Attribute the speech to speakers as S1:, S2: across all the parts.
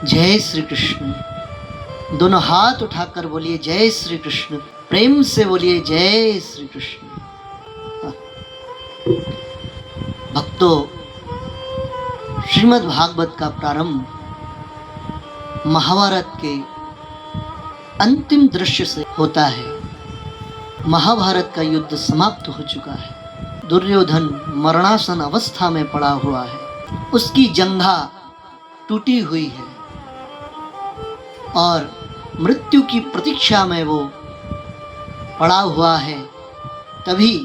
S1: जय श्री कृष्ण। दोनों हाथ उठाकर बोलिए जय श्री कृष्ण। प्रेम से बोलिए जय श्री कृष्ण। भक्तों, श्रीमद् भागवत का प्रारंभ महाभारत के अंतिम दृश्य से होता है। महाभारत का युद्ध समाप्त हो चुका है। दुर्योधन मरणासन अवस्था में पड़ा हुआ है। उसकी जंघा टूटी हुई है और मृत्यु की प्रतीक्षा में वो पड़ा हुआ है। तभी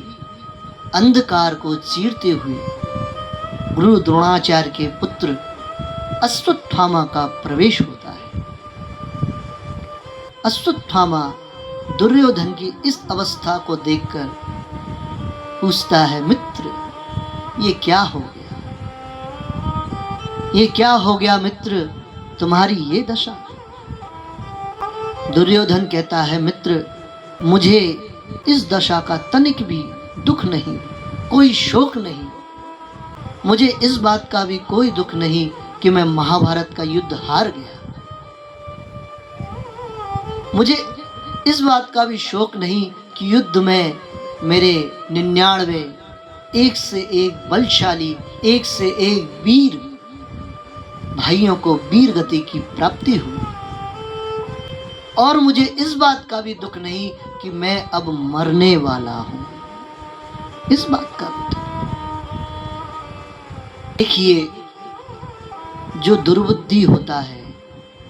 S1: अंधकार को चीरते हुए गुरु द्रोणाचार्य के पुत्र अश्वत्थामा का प्रवेश होता है। अश्वत्थामा दुर्योधन की इस अवस्था को देखकर पूछता है, मित्र ये क्या हो गया? ये क्या हो गया मित्र, तुम्हारी ये दशा? दुर्योधन कहता है, मित्र मुझे इस दशा का तनिक भी दुख नहीं, कोई शोक नहीं। मुझे इस बात का भी कोई दुख नहीं कि मैं महाभारत का युद्ध हार गया। मुझे इस बात का भी शोक नहीं कि युद्ध में मेरे 99 एक से एक बलशाली, एक से एक वीर भाइयों को वीर गति की प्राप्ति हुई। और मुझे इस बात का भी दुख नहीं कि मैं अब मरने वाला हूं। इस बात का भी दुख। देखिए, जो दुर्बुद्धि होता है,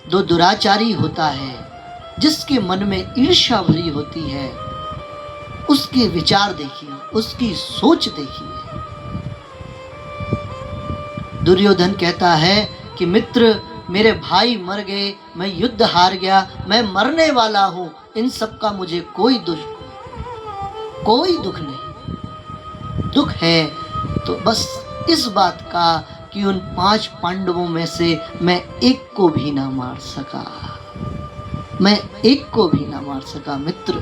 S1: जो दुराचारी होता है, जिसके मन में ईर्ष्या भरी होती है, उसके विचार देखिए, उसकी सोच देखिए। दुर्योधन कहता है कि मित्र मेरे भाई मर गए, मैं युद्ध हार गया, मैं मरने वाला हूं। इन सब का मुझे कोई दुख नहीं। दुख है तो बस इस बात का कि उन 5 पांडवों में से मैं एक को भी ना मार सका। मैं एक को भी ना मार सका। मित्र,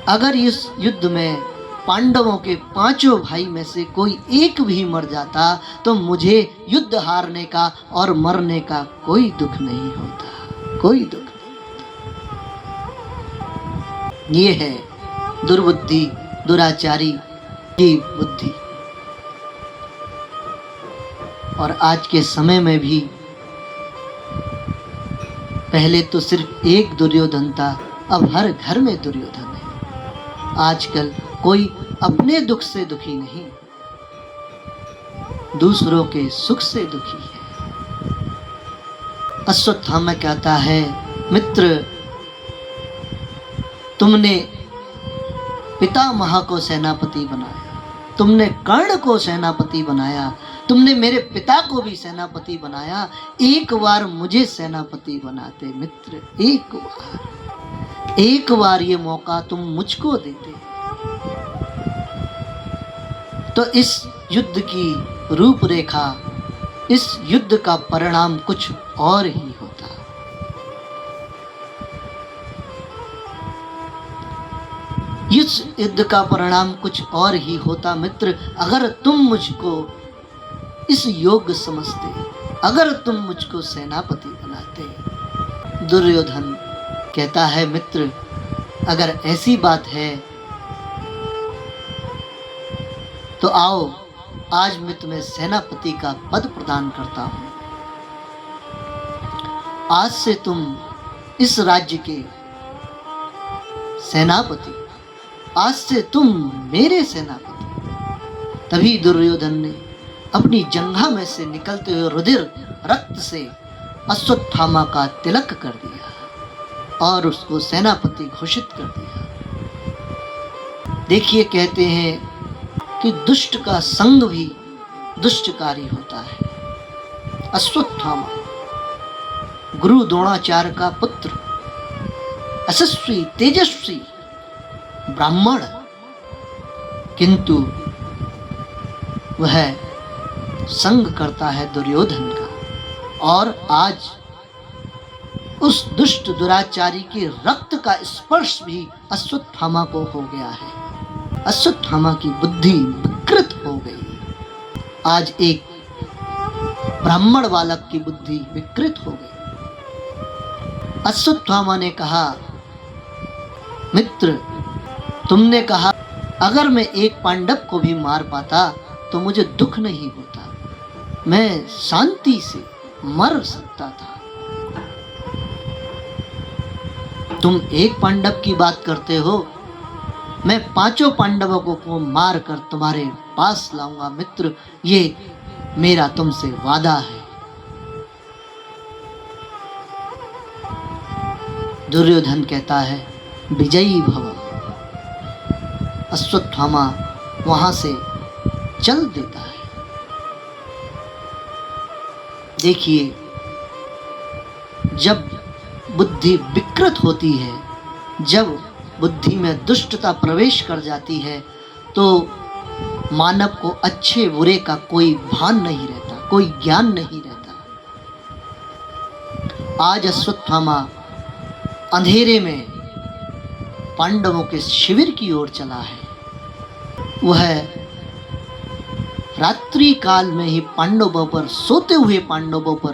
S1: अगर इस युद्ध में पांडवों के 5 भाई में से कोई एक भी मर जाता तो मुझे युद्ध हारने का और मरने का कोई दुख नहीं होता। कोई दुख नहीं। ये है दुर्बुद्धि, दुराचारी की बुद्धि। और आज के समय में भी पहले तो सिर्फ एक दुर्योधन था, अब हर घर में दुर्योधन है। आजकल कोई अपने दुख से दुखी नहीं, दूसरों के सुख से दुखी है। अश्वत्थामा कहता है, मित्र तुमने पितामह को सेनापति बनाया, तुमने कर्ण को सेनापति बनाया, तुमने मेरे पिता को भी सेनापति बनाया। एक बार मुझे सेनापति बनाते मित्र, एक बार ये मौका तुम मुझको देते तो इस युद्ध की रूपरेखा, इस युद्ध का परिणाम कुछ और ही होता। इस युद्ध का परिणाम कुछ और ही होता मित्र, अगर तुम मुझको इस योग्य समझते, अगर तुम मुझको सेनापति बनाते। दुर्योधन कहता है, मित्र अगर ऐसी बात है तो आओ आज मैं तुम्हें सेनापति का पद प्रदान करता हूं। आज से तुम इस राज्य के सेनापति, आज से तुम मेरे सेनापति। तभी दुर्योधन ने अपनी जंघा में से निकलते हुए रुधिर रक्त से अश्वत्थामा का तिलक कर दिया और उसको सेनापति घोषित कर दिया। देखिए, कहते हैं कि दुष्ट का संग भी दुष्टकारी होता है। अश्वत्थामा गुरु द्रोणाचार्य का पुत्र, यशस्वी तेजस्वी ब्राह्मण, किंतु वह संग करता है दुर्योधन का। और आज उस दुष्ट दुराचारी के रक्त का स्पर्श भी अश्वत्थामा को हो गया है। अश्वत्थामा की बुद्धि विकृत हो गई। आज एक ब्राह्मण बालक की बुद्धि विकृत हो गई। अश्वत्थामा ने कहा, मित्र, तुमने कहा अगर मैं एक पांडव को भी मार पाता तो मुझे दुख नहीं होता, मैं शांति से मर सकता था। तुम एक पांडव की बात करते हो, मैं 5 पांडवों को मार कर तुम्हारे पास लाऊंगा। मित्र, ये मेरा तुमसे वादा है। दुर्योधन कहता है, विजयी भव। अश्वत्थामा वहां से चल देता है। देखिए, जब बुद्धि विकृत होती है, जब बुद्धि में दुष्टता प्रवेश कर जाती है, तो मानव को अच्छे बुरे का कोई भान नहीं रहता, कोई ज्ञान नहीं रहता। आज अश्वत्थामा अंधेरे में पांडवों के शिविर की ओर चला है। वह रात्रि काल में ही पांडवों पर, सोते हुए पांडवों पर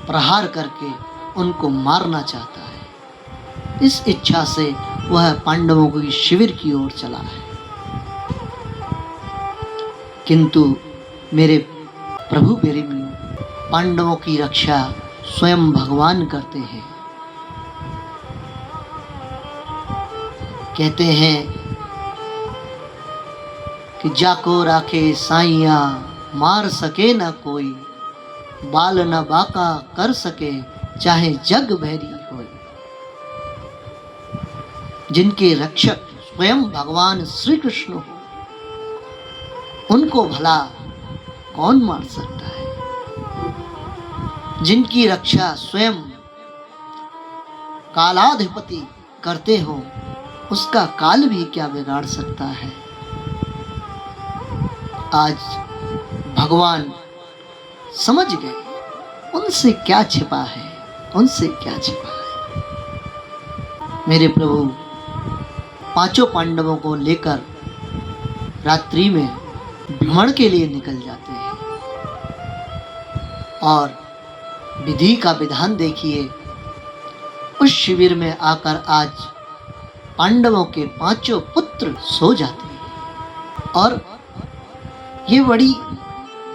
S1: प्रहार करके उनको मारना चाहता है। इस इच्छा से वह पांडवों के शिविर की ओर चला है। किंतु मेरे प्रभु प्रेमियों, पांडवों की रक्षा स्वयं भगवान करते हैं। कहते हैं कि जाको राखे साइया, मार सके न कोई, बाल न बाका कर सके, चाहे जग भैरी होए। जिनके रक्षक स्वयं भगवान श्री कृष्ण हो, उनको भला कौन मार सकता है? जिनकी रक्षा स्वयं कालाधिपति करते हो, उसका काल भी क्या बिगाड़ सकता है? आज भगवान समझ गए, उनसे क्या छिपा है, उनसे क्या छिपा है। मेरे प्रभु 5 पांडवों को लेकर रात्रि में भ्रमण के लिए निकल जाते हैं। और विधि का विधान देखिए, उस शिविर में आकर आज पांडवों के 5 पुत्र सो जाते हैं। और ये बड़ी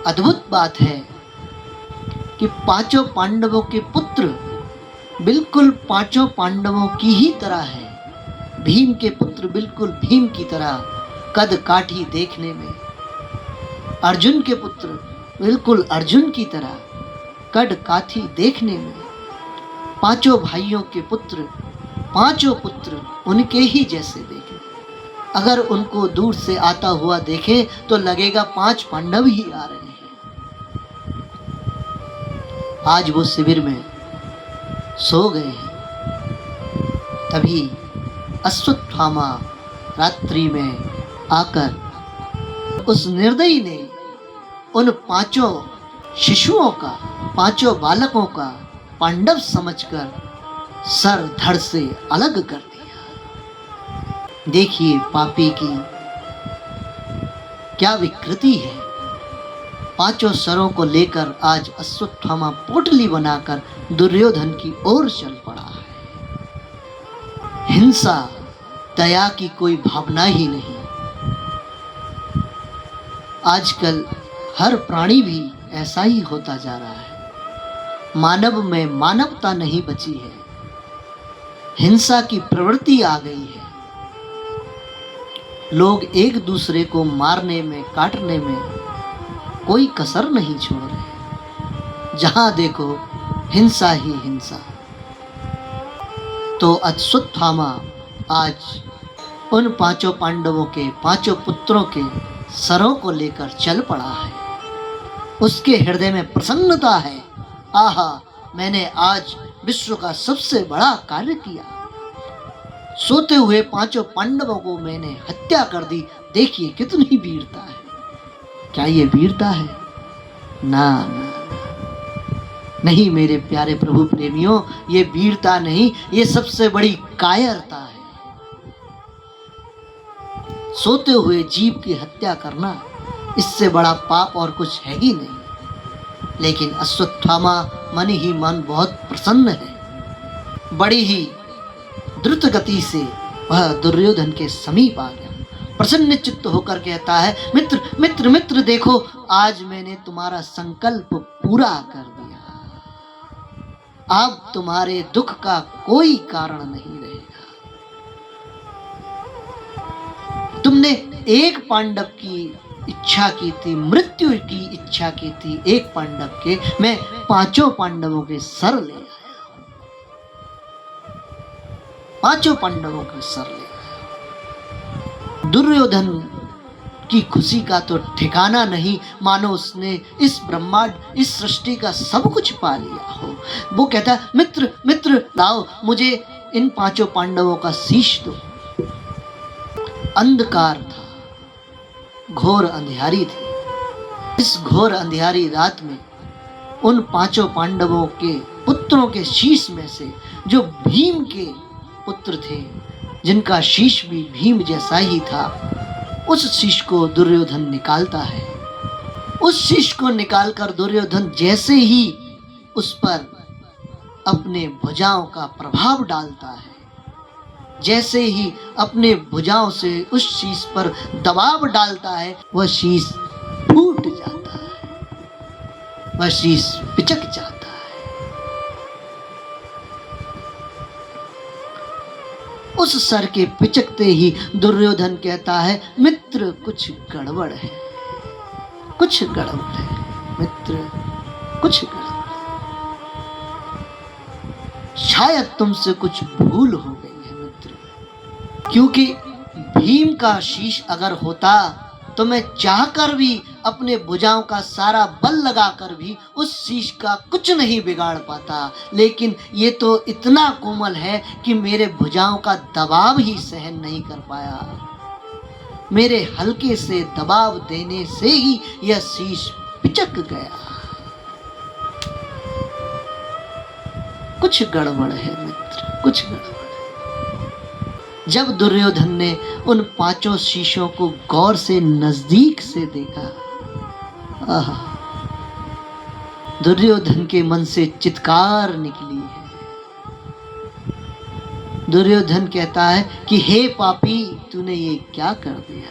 S1: अद्भुत बात है कि 5 पांडवों के पुत्र बिल्कुल 5 पांडवों की ही तरह है। भीम के पुत्र बिल्कुल भीम की तरह कद काठी देखने में, अर्जुन के पुत्र बिल्कुल अर्जुन की तरह कद काठी देखने में, 5 भाइयों के पुत्र 5 पुत्र उनके ही जैसे देखे। अगर उनको दूर से आता हुआ देखें तो लगेगा 5 पांडव ही आ रहे हैं। आज वो शिविर में सो गए हैं। तभी अश्वत्थामा रात्रि में आकर उस निर्दयी ने उन 5 शिशुओं का, 5 बालकों का पांडव समझकर सर धड़ से अलग कर दिया। देखिए पापी की क्या विकृति है। 5 सरों को लेकर आज अश्वत्थामा पोटली बनाकर दुर्योधन की ओर चल पड़ा है। हिंसा, दया की कोई भावना ही नहीं। आजकल हर प्राणी भी ऐसा ही होता जा रहा है। मानव में मानवता नहीं बची है। हिंसा की प्रवृत्ति आ गई है। लोग एक दूसरे को मारने में, काटने में कोई कसर नहीं छोड़ रहे। जहां देखो हिंसा ही हिंसा। तो अश्वत्थामा आज उन 5 पांडवों के 5 पुत्रों के सरों को लेकर चल पड़ा है। उसके हृदय में प्रसन्नता है। आहा, मैंने आज विश्व का सबसे बड़ा कार्य किया। सोते हुए 5 पांडवों को मैंने हत्या कर दी। देखिए कितनी वीरता है। क्या ये वीरता है? ना ना, नहीं मेरे प्यारे प्रभु प्रेमियों, ये वीरता नहीं, ये सबसे बड़ी कायरता है। सोते हुए जीव की हत्या करना, इससे बड़ा पाप और कुछ है ही नहीं। लेकिन अश्वत्थामा मन ही मन बहुत प्रसन्न है। बड़ी ही द्रुत गति से वह दुर्योधन के समीप आ गया। प्रसन्न चित्त होकर कहता है, मित्र मित्र मित्र देखो, आज मैंने तुम्हारा संकल्प पूरा कर दिया। अब तुम्हारे दुख का कोई कारण नहीं रहेगा। तुमने एक पांडव की इच्छा की थी, मृत्यु की इच्छा की थी एक पांडव के, मैं 5 पांडवों के सर ले आया। 5 पांडवों के सर ले आया। दुर्योधन की खुशी का तो ठिकाना नहीं, मानो उसने इस ब्रह्मांड, इस सृष्टि का सब कुछ पा लिया हो। वो कहता है, मित्र मित्र लाओ, मुझे इन 5 पांडवों का शीश दो। अंधकार था, घोर अंधियारी थी। इस घोर अंधियारी रात में उन 5 पांडवों के पुत्रों के शीश में से, जो भीम के पुत्र थे, जिनका शीश भी भीम जैसा ही था, उस शीश को दुर्योधन निकालता है। उस शीश को निकालकर दुर्योधन जैसे ही उस पर अपने भुजाओं का प्रभाव डालता है, जैसे ही अपने भुजाओं से उस शीश पर दबाव डालता है, वह शीश फूट जाता है, वह शीश पिचक जाता है। उस सर के पिचकते ही दुर्योधन कहता है, मित्र कुछ गड़बड़ है, कुछ गड़बड़ है मित्र, कुछ गड़बड़ है। शायद तुमसे कुछ भूल हो गई है मित्र, क्योंकि भीम का शीश अगर होता तो मैं चाहकर भी अपने भुजाओं का सारा बल लगाकर भी उस शीश का कुछ नहीं बिगाड़ पाता, लेकिन ये तो इतना कोमल है कि मेरे भुजाओं का दबाव ही सहन नहीं कर पाया। मेरे हल्के से दबाव देने से ही यह शीश पिचक गया। कुछ गड़बड़ है मित्र, कुछ गड़बड़ है। जब दुर्योधन ने उन 5 शीशों को गौर से नजदीक से देखा, दुर्योधन के मन से चित्कार निकली है। दुर्योधन कहता है कि हे पापी, तूने ये क्या कर दिया?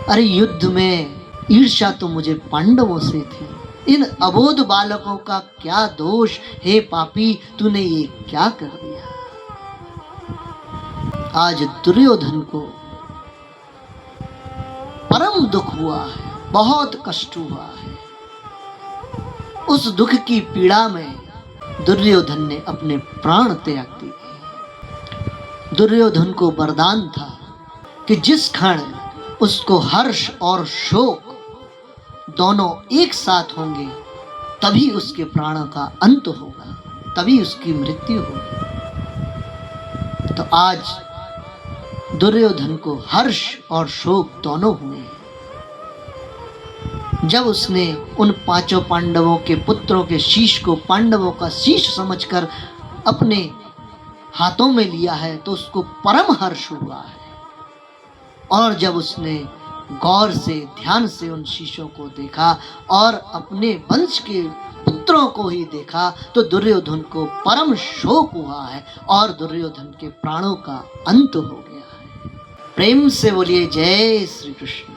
S1: अरे युद्ध में ईर्ष्या तो मुझे पांडवों से थी, इन अबोध बालकों का क्या दोष? हे पापी, तूने ये क्या कर दिया? आज दुर्योधन को परम दुख हुआ है, बहुत कष्ट हुआ है। उस दुख की पीड़ा में दुर्योधन ने अपने प्राण त्याग दिए। दुर्योधन को वरदान था कि जिस क्षण उसको हर्ष और शोक दोनों एक साथ होंगे, तभी उसके प्राणों का अंत होगा, तभी उसकी मृत्यु होगी। तो आज दुर्योधन को हर्ष और शोक दोनों हुए। जब उसने उन 5 पांडवों के पुत्रों के शीश को पांडवों का शीश समझकर अपने हाथों में लिया है, तो उसको परम हर्ष हुआ है। और जब उसने गौर से, ध्यान से उन शीशों को देखा और अपने वंश के पुत्रों को ही देखा, तो दुर्योधन को परम शोक हुआ है और दुर्योधन के प्राणों का अंत हो गया है। प्रेम से बोलिए जय श्री कृष्ण।